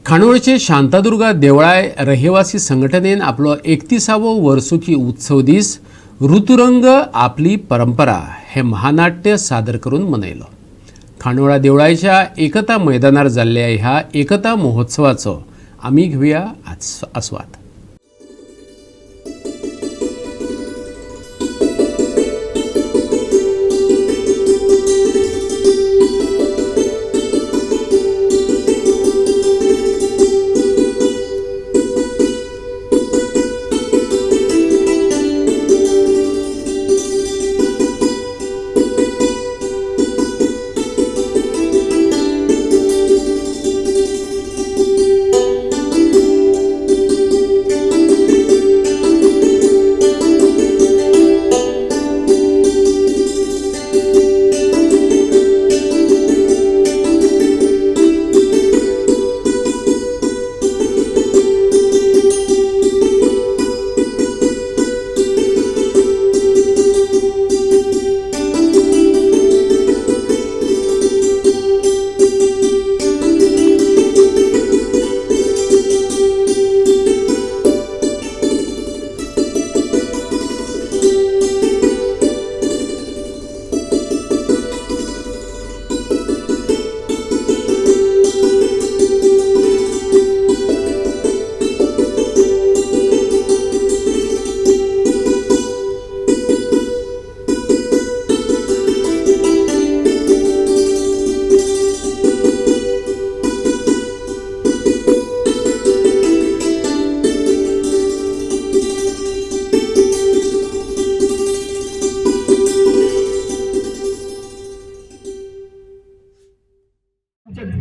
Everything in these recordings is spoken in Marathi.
खानोळचे शांतादुर्गा देवळाय रहिवासी संघटनेन आपलो 31वो वर्सुकी उत्सव दीस ऋतुरंग आपली परंपरा हे महानाट्य सादर करून मनयलो। खानोळा देवळायच्या एकता मैदानार जाल्ल्या ह्या एकता महोत्सवाचो आमी घेवया आस्वाद।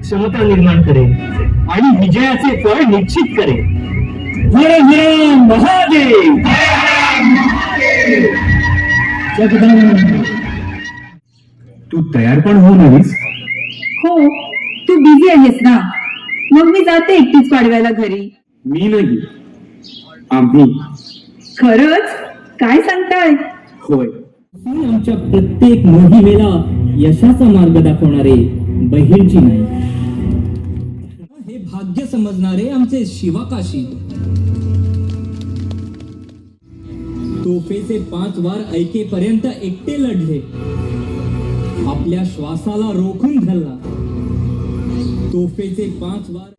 क्षमता निर्माण करेल आणि विजयाचे फळ निश्चित करेल। हर हर महादेव। तू तयार पण हो नाहीस? हो, तू बिझी आहेस ना, मग मी जाते एकटीच पाडव्याला घरी। मी नाही, आम्ही। खरंच? काय सांगताय? होय, आमच्या प्रत्येक मोहिमेला यशाचा मार्ग दाखवणारे बहिर्जी नाही, हे भाग्य समजणारे आमचे शिवाकाशी। तोफेचे 5 वार ऐकेपर्यंत एकटे लढले, आपल्या श्वासाला रोखून धरला। तोफेचे 5 वार